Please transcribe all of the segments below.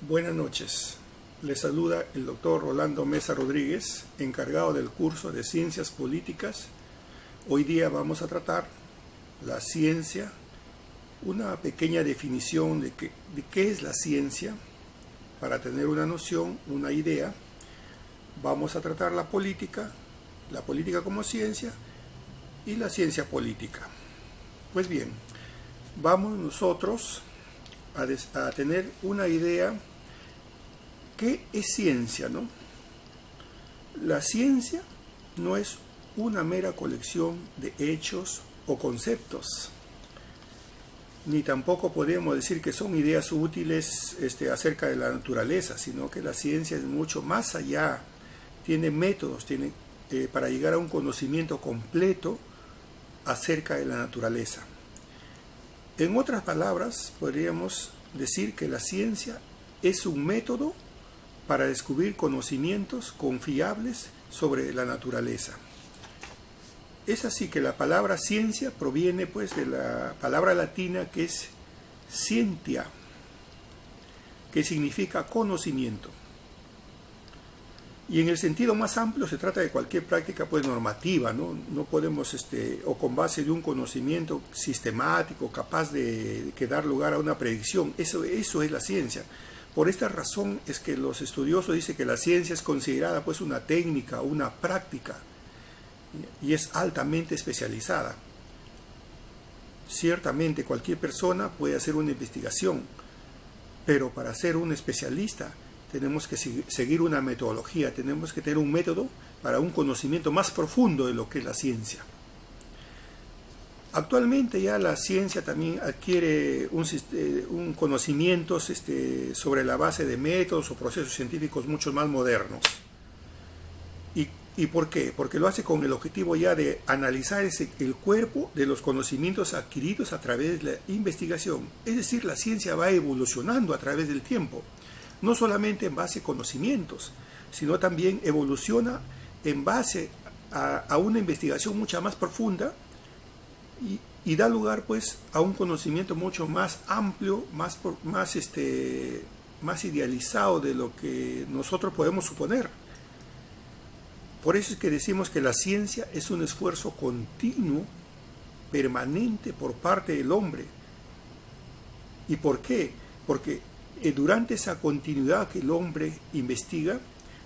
Buenas noches. Les saluda el doctor Rolando Mesa Rodríguez, encargado del curso de Ciencias Políticas. Hoy día vamos a tratar la ciencia, una pequeña definición de qué es la ciencia, para tener una noción, una idea. Vamos a tratar la política como ciencia y la ciencia política. Pues bien, vamos nosotros a tener una idea. ¿Qué es ciencia, no? La ciencia no es una mera colección de hechos o conceptos, ni tampoco podemos decir que son ideas útiles acerca de la naturaleza, sino que la ciencia es mucho más allá, tiene métodos, para llegar a un conocimiento completo acerca de la naturaleza. En otras palabras, podríamos decir que la ciencia es un método para descubrir conocimientos confiables sobre la naturaleza. Es así que la palabra ciencia proviene pues de la palabra latina que es scientia, que significa conocimiento. Y en el sentido más amplio se trata de cualquier práctica pues normativa, ¿no? No podemos, o con base de un conocimiento sistemático, capaz de dar lugar a una predicción. Eso es la ciencia. Por esta razón es que los estudiosos dicen que la ciencia es considerada pues una técnica, una práctica, y es altamente especializada. Ciertamente cualquier persona puede hacer una investigación, pero para ser un especialista tenemos que seguir una metodología, tenemos que tener un método para un conocimiento más profundo de lo que es la ciencia. Actualmente ya la ciencia también adquiere un conocimiento sobre la base de métodos o procesos científicos mucho más modernos. ¿Y por qué? Porque lo hace con el objetivo ya de analizar el cuerpo de los conocimientos adquiridos a través de la investigación. Es decir, la ciencia va evolucionando a través del tiempo, no solamente en base a conocimientos, sino también evoluciona en base a una investigación mucho más profunda, y da lugar pues a un conocimiento mucho más amplio, más idealizado de lo que nosotros podemos suponer. Por eso es que decimos que la ciencia es un esfuerzo continuo, permanente por parte del hombre. ¿Y por qué? Porque durante esa continuidad que el hombre investiga,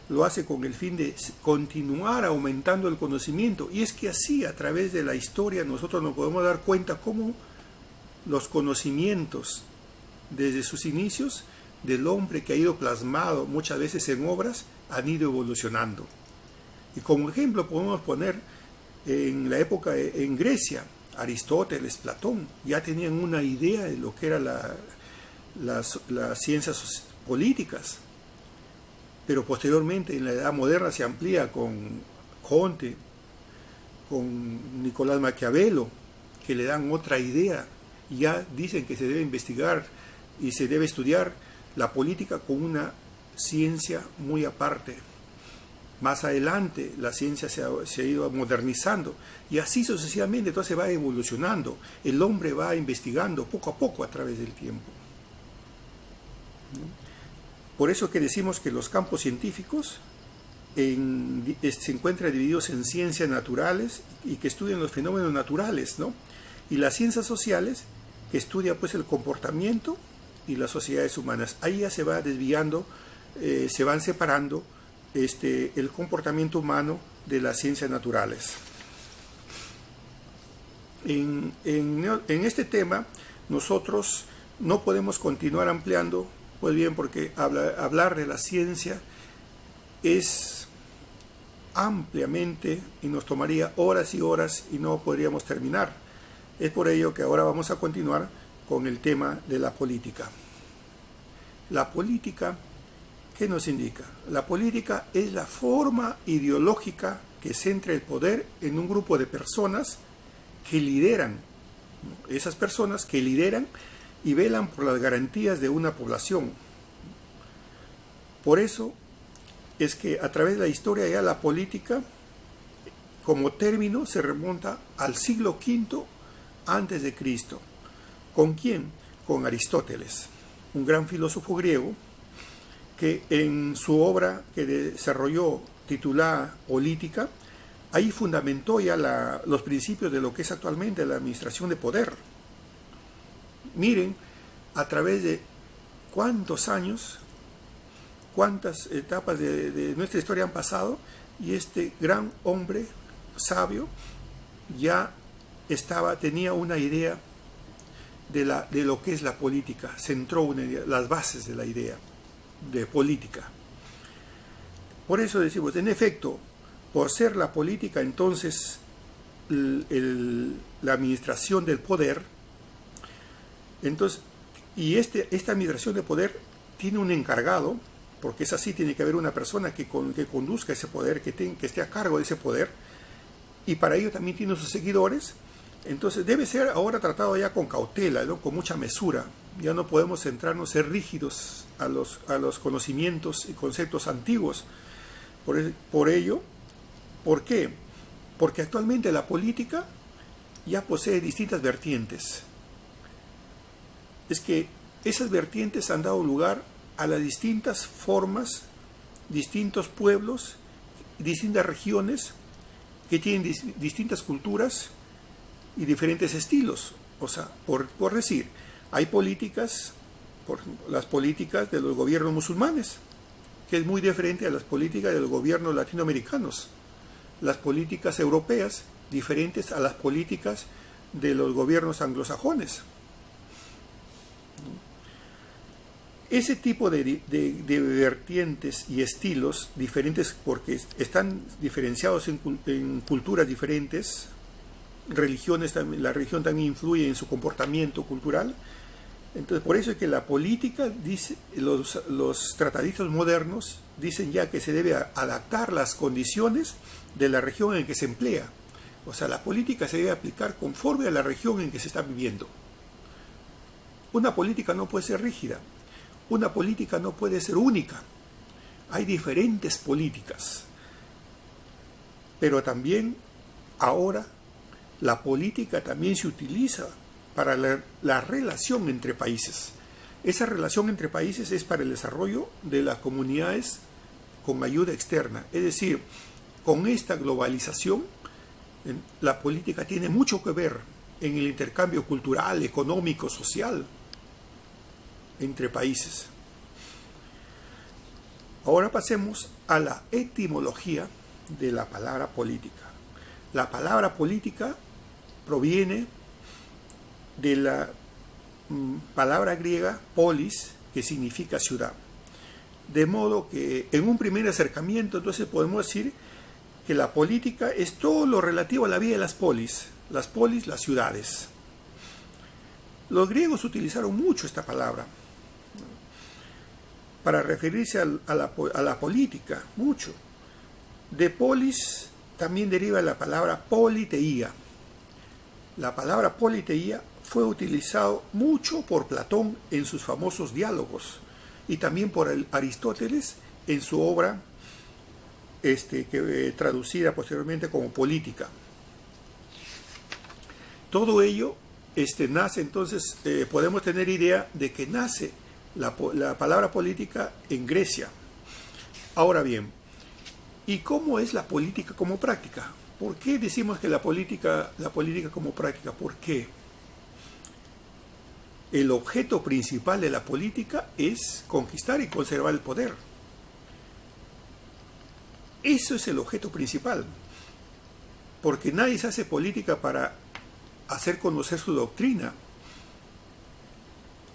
lo hace con el fin de continuar aumentando el conocimiento. Y es que así, a través de la historia, nosotros nos podemos dar cuenta cómo los conocimientos, desde sus inicios, del hombre que ha ido plasmado muchas veces en obras, han ido evolucionando. Y como ejemplo podemos poner en la época en Grecia, Aristóteles, Platón, ya tenían una idea de lo que eran las ciencias políticas. Pero posteriormente en la Edad Moderna se amplía con Conte, con Nicolás Maquiavelo, que le dan otra idea, y ya dicen que se debe investigar y se debe estudiar la política con una ciencia muy aparte. Más adelante la ciencia se ha ido modernizando, y así sucesivamente, entonces va evolucionando, el hombre va investigando poco a poco a través del tiempo. Por eso que decimos que los campos científicos se encuentran divididos en ciencias naturales y que estudian los fenómenos naturales, ¿no? Y las ciencias sociales, que estudian pues el comportamiento y las sociedades humanas. Ahí ya se va desviando, se van separando el comportamiento humano de las ciencias naturales. En este tema nosotros no podemos continuar ampliando, pues bien, porque hablar de la ciencia es ampliamente y nos tomaría horas y horas y no podríamos terminar. Es por ello que ahora vamos a continuar con el tema de la política. La política, ¿qué nos indica? La política es la forma ideológica que centra el poder en un grupo de personas que lideran, esas personas que lideran y velan por las garantías de una población. Por eso es que a través de la historia ya la política como término se remonta al siglo V antes de Cristo. ¿Con quién? Con Aristóteles, un gran filósofo griego que en su obra que desarrolló titulada Política, ahí fundamentó ya los principios de lo que es actualmente la administración de poder. Miren, a través de cuántos años, cuántas etapas de nuestra historia han pasado, y este gran hombre sabio ya tenía una idea de lo que es la política, centró una idea, las bases de la idea de política. Por eso decimos, en efecto, por ser la política entonces la administración del poder, entonces, y esta administración de poder tiene un encargado, porque es así, tiene que haber una persona que conduzca ese poder, que esté a cargo de ese poder, y para ello también tiene sus seguidores. Entonces debe ser ahora tratado ya con cautela, ¿no? Con mucha mesura. Ya no podemos centrarnos, ser rígidos a los conocimientos y conceptos antiguos. Por ello, ¿por qué? Porque actualmente la política ya posee distintas vertientes. Es que esas vertientes han dado lugar a las distintas formas, distintos pueblos, distintas regiones que tienen distintas culturas y diferentes estilos. O sea, por decir, hay políticas, las políticas de los gobiernos musulmanes, que es muy diferente a las políticas de los gobiernos latinoamericanos, las políticas europeas diferentes a las políticas de los gobiernos anglosajones. Ese tipo de vertientes y estilos diferentes, porque están diferenciados en culturas diferentes, religiones, la religión también influye en su comportamiento cultural. Entonces, por eso es que la política, dice, los tratadistas modernos dicen ya que se debe adaptar las condiciones de la región en que se emplea. O sea, la política se debe aplicar conforme a la región en que se está viviendo. Una política no puede ser rígida. Una política no puede ser única. Hay diferentes políticas. Pero también ahora la política también se utiliza para la relación entre países. Esa relación entre países es para el desarrollo de las comunidades con ayuda externa. Es decir, con esta globalización, la política tiene mucho que ver en el intercambio cultural, económico, social entre países. Ahora pasemos a la etimología de la palabra política. La palabra política proviene de la palabra griega polis, que significa ciudad. De modo que en un primer acercamiento entonces podemos decir que la política es todo lo relativo a la vida de las polis, las ciudades. Los griegos utilizaron mucho esta palabra para referirse a la política, mucho. De polis también deriva la palabra politeía. La palabra politeía fue utilizado mucho por Platón en sus famosos diálogos y también por Aristóteles en su obra traducida posteriormente como Política. Todo ello nace entonces, podemos tener idea de que nace la palabra política en Grecia. Ahora bien, ¿y cómo es la política como práctica? ¿Por qué decimos que la política como práctica? ¿Por qué? El objeto principal de la política es conquistar y conservar el poder. Eso es el objeto principal. Porque nadie se hace política para hacer conocer su doctrina.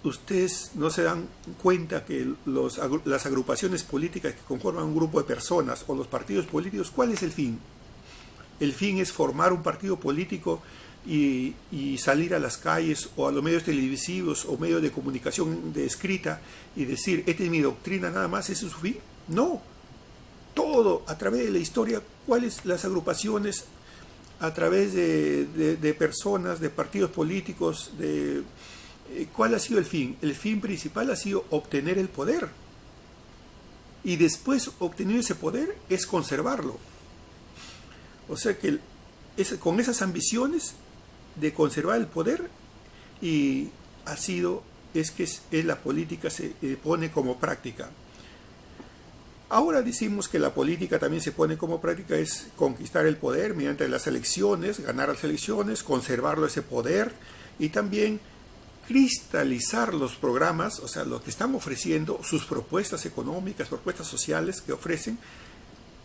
Ustedes no se dan cuenta que las agrupaciones políticas que conforman un grupo de personas o los partidos políticos, ¿cuál es el fin? El fin es formar un partido político y salir a las calles o a los medios televisivos o medios de comunicación de escrita y decir, esta es mi doctrina nada más, ¿ese es su fin? No. Todo a través de la historia, ¿cuáles las agrupaciones? A través de personas, de partidos políticos, ¿cuál ha sido el fin? El fin principal ha sido obtener el poder. Y después, obtenido ese poder, es conservarlo. O sea que con esas ambiciones de conservar el poder, y es la política se pone como práctica. Ahora decimos que la política también se pone como práctica es conquistar el poder mediante las elecciones, ganar las elecciones, conservarlo ese poder y también cristalizar los programas, o sea, lo que están ofreciendo, sus propuestas económicas, propuestas sociales que ofrecen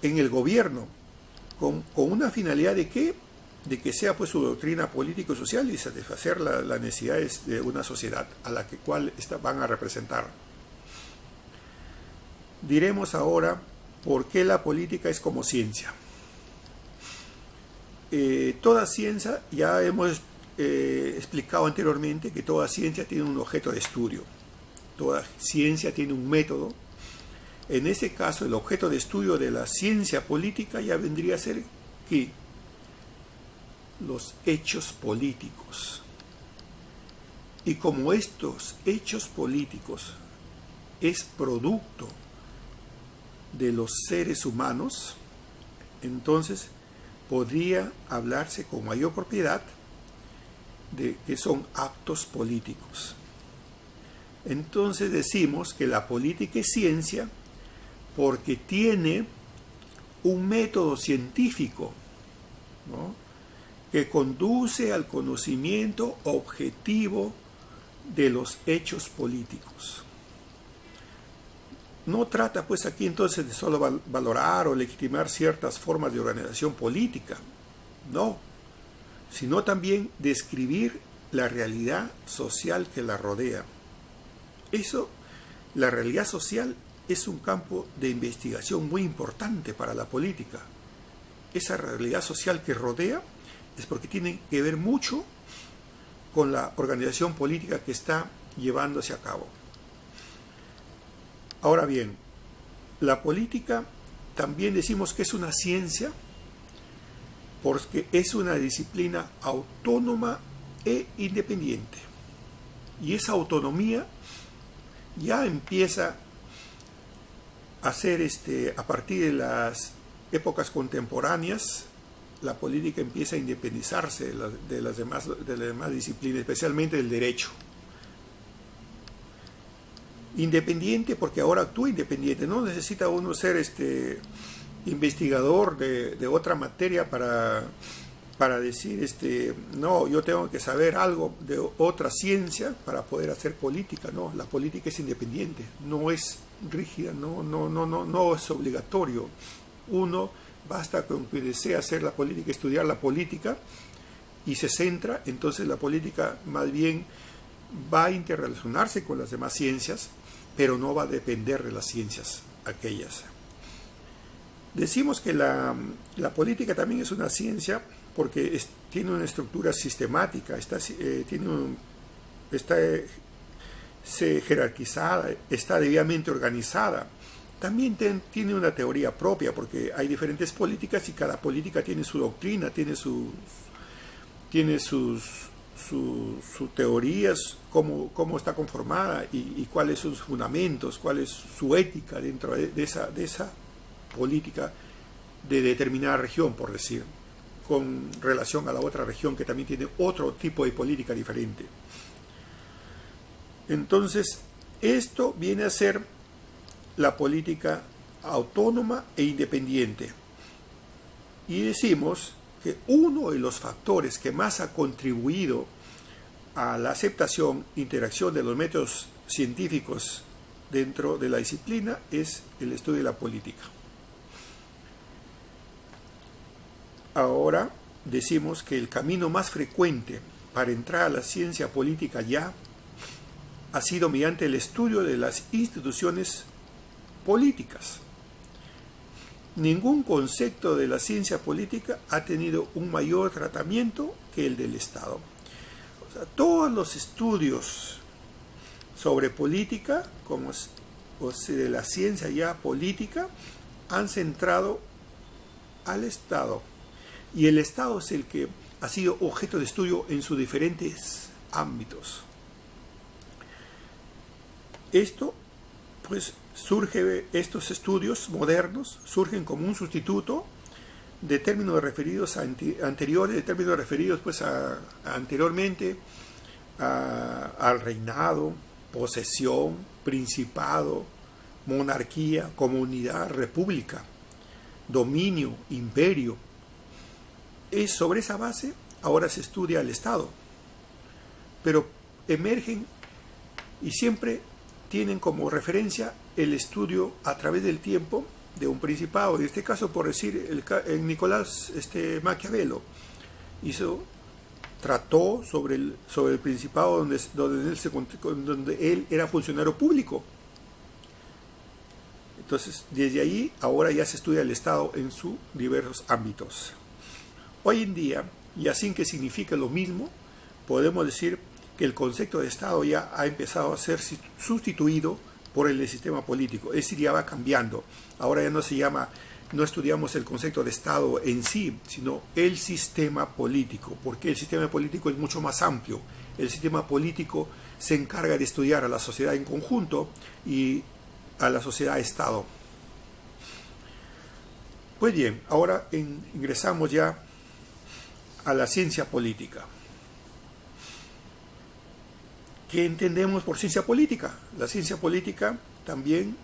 en el gobierno, con una finalidad de que sea pues su doctrina político-social y satisfacer las necesidades de una sociedad a la cual van a representar. Diremos ahora por qué la política es como ciencia. Toda ciencia, ya hemos explicado anteriormente que toda ciencia tiene un objeto de estudio, toda ciencia tiene un método. En este caso, el objeto de estudio de la ciencia política ya vendría a ser ¿qué? Los hechos políticos. Y como estos hechos políticos es producto de los seres humanos, entonces podría hablarse con mayor propiedad de que son actos políticos. Entonces decimos que la política es ciencia porque tiene un método científico, ¿no?, que conduce al conocimiento objetivo de los hechos políticos. No trata pues aquí entonces de solo valorar o legitimar ciertas formas de organización política, no, sino también describir la realidad social que la rodea. Eso, la realidad social es un campo de investigación muy importante para la política. Esa realidad social que rodea es porque tiene que ver mucho con la organización política que está llevándose a cabo. Ahora bien, la política también decimos que es una ciencia porque es una disciplina autónoma e independiente. Y esa autonomía ya empieza a ser a partir de las épocas contemporáneas. La política empieza a independizarse de las demás disciplinas, especialmente del derecho. Independiente porque ahora actúa independiente, no necesita uno ser investigador de otra materia para decir, no, yo tengo que saber algo de otra ciencia para poder hacer política. No, la política es independiente, no es rígida, no es obligatorio. Uno basta con que desee hacer la política, estudiar la política y se centra, entonces la política más bien va a interrelacionarse con las demás ciencias, pero no va a depender de las ciencias aquellas. Decimos que la política también es una ciencia porque tiene una estructura sistemática, está jerarquizada, está debidamente organizada. También tiene una teoría propia porque hay diferentes políticas y cada política tiene su doctrina, tiene sus teorías, cómo está conformada y cuáles son sus fundamentos, cuál es su ética dentro de esa política de determinada región, por decir, con relación a la otra región que también tiene otro tipo de política diferente. Entonces, esto viene a ser la política autónoma e independiente. Y decimos que uno de los factores que más ha contribuido a la aceptación e interacción de los métodos científicos dentro de la disciplina es el estudio de la política. Ahora decimos que el camino más frecuente para entrar a la ciencia política ya ha sido mediante el estudio de las instituciones políticas. Ningún concepto de la ciencia política ha tenido un mayor tratamiento que el del Estado. O sea, todos los estudios sobre política, de la ciencia ya política, han centrado al Estado. Y el Estado es el que ha sido objeto de estudio en sus diferentes ámbitos. Estos estudios modernos surgen como un sustituto de términos referidos anteriores, de términos referidos anteriormente al reinado, posesión, principado, monarquía, comunidad, república, dominio, imperio. Es sobre esa base ahora se estudia el Estado, pero emergen y siempre tienen como referencia el estudio a través del tiempo de un principado. En este caso, por decir, el Nicolás Maquiavelo trató sobre el principado donde él era funcionario público. Entonces, desde ahí, ahora ya se estudia el Estado en sus diversos ámbitos. Hoy en día, y así que significa lo mismo, podemos decir que el concepto de Estado ya ha empezado a ser sustituido por el sistema político, es decir, ya va cambiando. Ahora ya no estudiamos el concepto de Estado en sí, sino el sistema político, porque el sistema político es mucho más amplio. El sistema político se encarga de estudiar a la sociedad en conjunto y a la sociedad-Estado. Pues bien, ahora ingresamos ya a la ciencia política. ¿Qué entendemos por ciencia política? La ciencia política también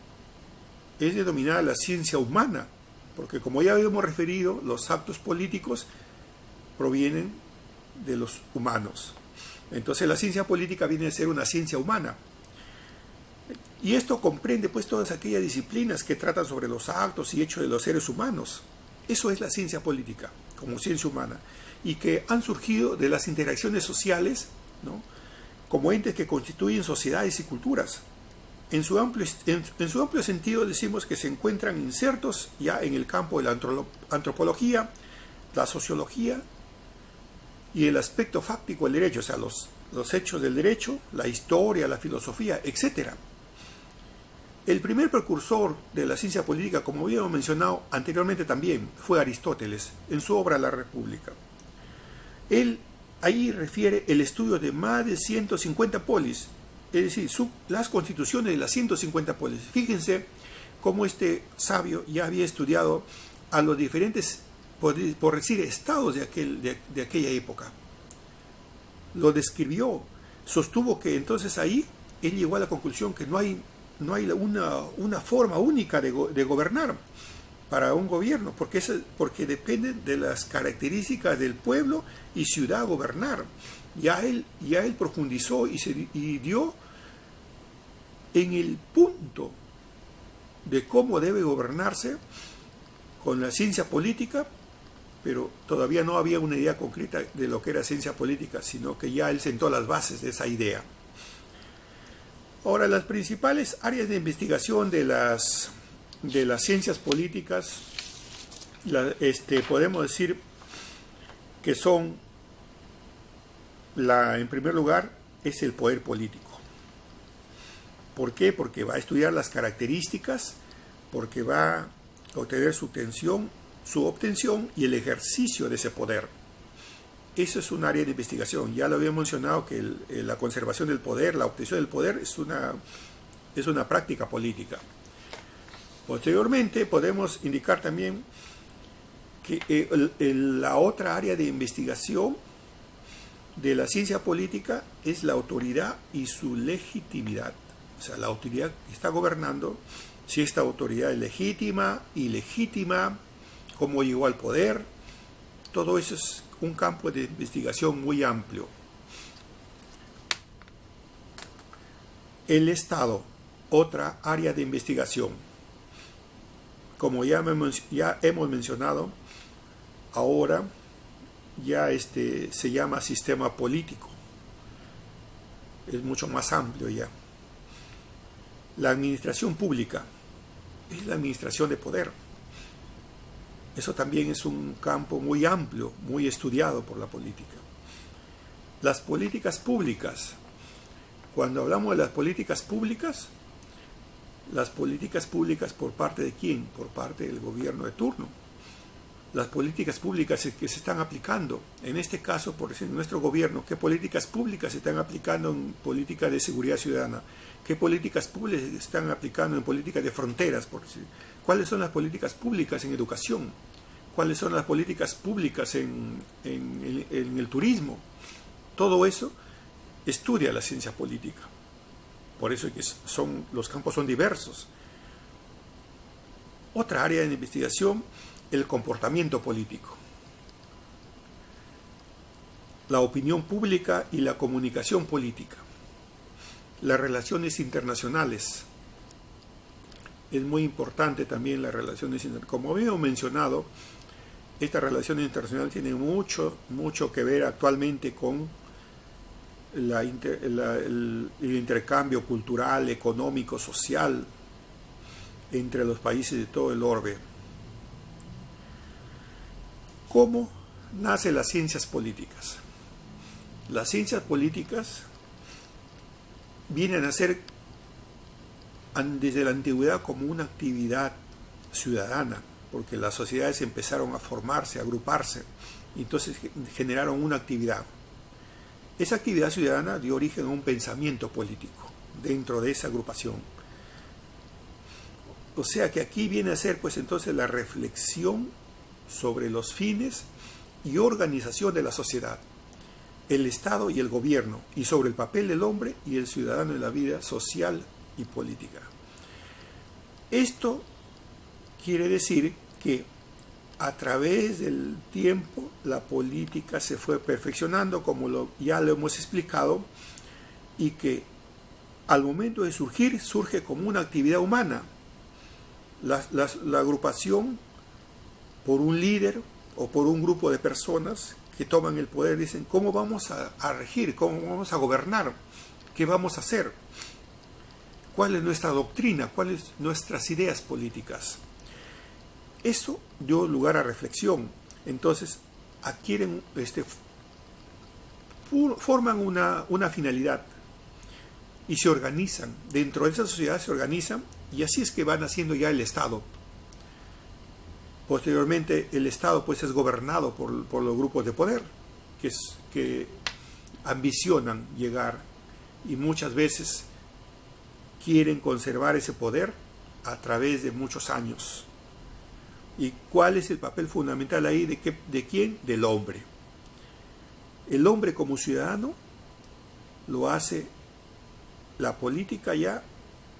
es denominada la ciencia humana, porque como ya habíamos referido, los actos políticos provienen de los humanos. Entonces la ciencia política viene a ser una ciencia humana. Y esto comprende pues todas aquellas disciplinas que tratan sobre los actos y hechos de los seres humanos. Eso es la ciencia política, como ciencia humana, y que han surgido de las interacciones sociales, ¿no?, como entes que constituyen sociedades y culturas. En su amplio sentido decimos que se encuentran insertos ya en el campo de la antropología, la sociología y el aspecto fáctico del derecho, o sea, los hechos del derecho, la historia, la filosofía, etc. El primer precursor de la ciencia política, como habíamos mencionado anteriormente también, fue Aristóteles, en su obra La República. Él ahí refiere el estudio de más de 150 polis, es decir, las constituciones de las 150 polis. Fíjense cómo este sabio ya había estudiado a los diferentes, por decir, estados de aquella época. Lo describió, sostuvo que entonces ahí él llegó a la conclusión que no hay una forma única de gobernar para un gobierno, porque depende de las características del pueblo y ciudad a gobernar. Ya él profundizó y dio en el punto de cómo debe gobernarse con la ciencia política, pero todavía no había una idea concreta de lo que era ciencia política, sino que ya él sentó las bases de esa idea. Ahora, las principales áreas de investigación de las ciencias políticas, podemos decir que son, en primer lugar, es el poder político. ¿Por qué? Porque va a estudiar las características, porque va a obtener su obtención y el ejercicio de ese poder. Eso es un área de investigación. Ya lo había mencionado que la conservación del poder, la obtención del poder es una práctica política. Posteriormente podemos indicar también que la otra área de investigación de la ciencia política es la autoridad y su legitimidad. O sea, la autoridad que está gobernando, si esta autoridad es legítima, ilegítima, cómo llegó al poder. Todo eso es un campo de investigación muy amplio. El Estado, otra área de investigación. Como ya hemos mencionado, ahora ya se llama sistema político. Es mucho más amplio ya. La administración pública es la administración de poder. Eso también es un campo muy amplio, muy estudiado por la política. Las políticas públicas. Cuando hablamos de las políticas públicas ¿por parte de quién? Por parte del gobierno de turno. Las políticas públicas que se están aplicando, en este caso, por decir, nuestro gobierno, ¿qué políticas públicas se están aplicando en política de seguridad ciudadana? ¿Qué políticas públicas se están aplicando en política de fronteras, por decir? ¿Cuáles son las políticas públicas en educación? ¿Cuáles son las políticas públicas en el turismo? Todo eso estudia la ciencia política. Por eso es que los campos son diversos. Otra área de investigación, el comportamiento político, la opinión pública y la comunicación política, las relaciones internacionales. Es muy importante también las relaciones internacionales. Como habíamos mencionado, estas relaciones internacionales tienen mucho que ver actualmente con el intercambio cultural, económico, social entre los países de todo el orbe. ¿Cómo nacen las ciencias políticas? Las ciencias políticas vienen a ser desde la antigüedad como una actividad ciudadana, porque las sociedades empezaron a formarse, a agruparse, y entonces generaron una actividad. Esa actividad ciudadana dio origen a un pensamiento político dentro de esa agrupación. O sea que aquí viene a ser pues entonces la reflexión sobre los fines y organización de la sociedad, el Estado y el gobierno, y sobre el papel del hombre y el ciudadano en la vida social y política. Esto quiere decir que a través del tiempo la política se fue perfeccionando, como ya lo hemos explicado, y que al momento de surgir, surge como una actividad humana. La agrupación por un líder o por un grupo de personas que toman el poder, dicen cómo vamos a regir, cómo vamos a gobernar, qué vamos a hacer, cuál es nuestra doctrina, cuáles son nuestras ideas políticas. Eso dio lugar a reflexión. Entonces adquieren, forman una finalidad y se organizan. Dentro de esa sociedad se organizan, y así es que van haciendo ya el Estado. Posteriormente el Estado pues es gobernado por los grupos de poder que ambicionan llegar, y muchas veces quieren conservar ese poder a través de muchos años. ¿Y cuál es el papel fundamental ahí? ¿De quién? Del hombre. El hombre como ciudadano lo hace la política ya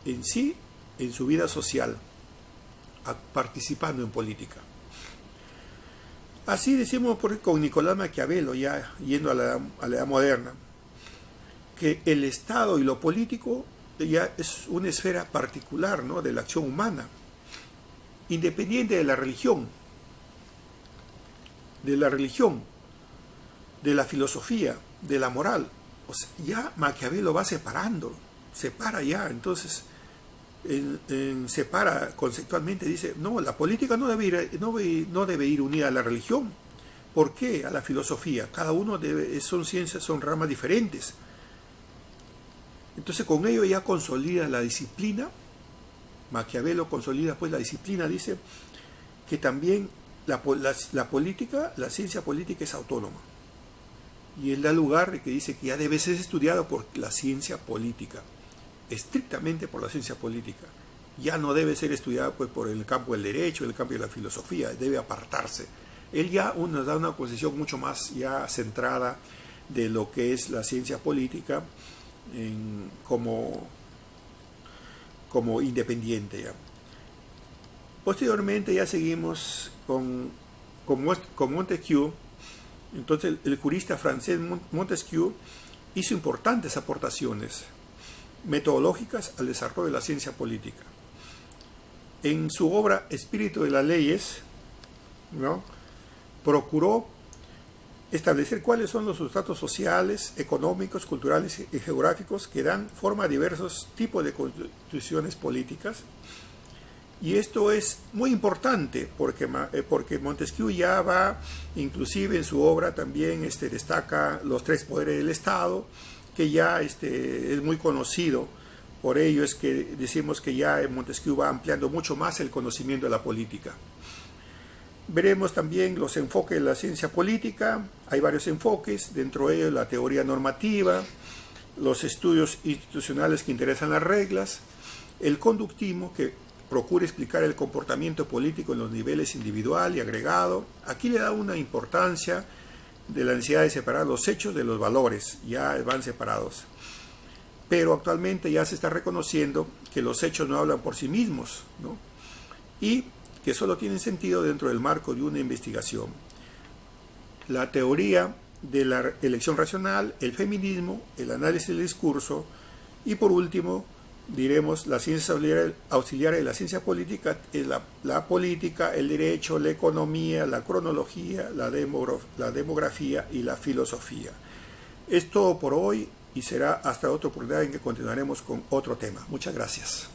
en sí, en su vida social, participando en política. Así decimos con Nicolás Maquiavelo, ya yendo a la edad moderna, que el Estado y lo político ya es una esfera particular, ¿no?, de la acción humana, independiente de la religión, de la filosofía, de la moral. O sea, ya Maquiavelo va separa ya, entonces separa conceptualmente, dice, no, la política no debe ir unida a la religión. ¿Por qué? A la filosofía. Cada uno son ciencias, son ramas diferentes. Entonces con ello ya consolida la disciplina. Maquiavelo consolida pues la disciplina, dice que también la política, la ciencia política es autónoma. Y él da lugar de que dice que ya debe ser estudiado por la ciencia política, estrictamente por la ciencia política. Ya no debe ser estudiado pues por el campo del derecho, el campo de la filosofía, debe apartarse. Él ya nos da una posición mucho más ya centrada de lo que es la ciencia política como independiente ya. Posteriormente ya seguimos con Montesquieu. Entonces el jurista francés Montesquieu hizo importantes aportaciones metodológicas al desarrollo de la ciencia política. En su obra Espíritu de las Leyes, ¿no?, procuró establecer cuáles son los sustratos sociales, económicos, culturales y geográficos que dan forma a diversos tipos de constituciones políticas. Y esto es muy importante porque Montesquieu ya va, inclusive en su obra también destaca los tres poderes del Estado, que ya es muy conocido. Por ello es que decimos que ya Montesquieu va ampliando mucho más el conocimiento de la política. Veremos también los enfoques de la ciencia política. Hay varios enfoques, dentro de ellos la teoría normativa, los estudios institucionales que interesan las reglas, el conductismo, que procura explicar el comportamiento político en los niveles individual y agregado. Aquí le da una importancia de la necesidad de separar los hechos de los valores, ya van separados. Pero actualmente ya se está reconociendo que los hechos no hablan por sí mismos, ¿no? Y que solo tienen sentido dentro del marco de una investigación. La teoría de la elección racional, el feminismo, el análisis del discurso y por último diremos la ciencia auxiliar de la ciencia política es la política, el derecho, la economía, la cronología, la demografía y la filosofía. Es todo por hoy y será hasta otra oportunidad en que continuaremos con otro tema. Muchas gracias.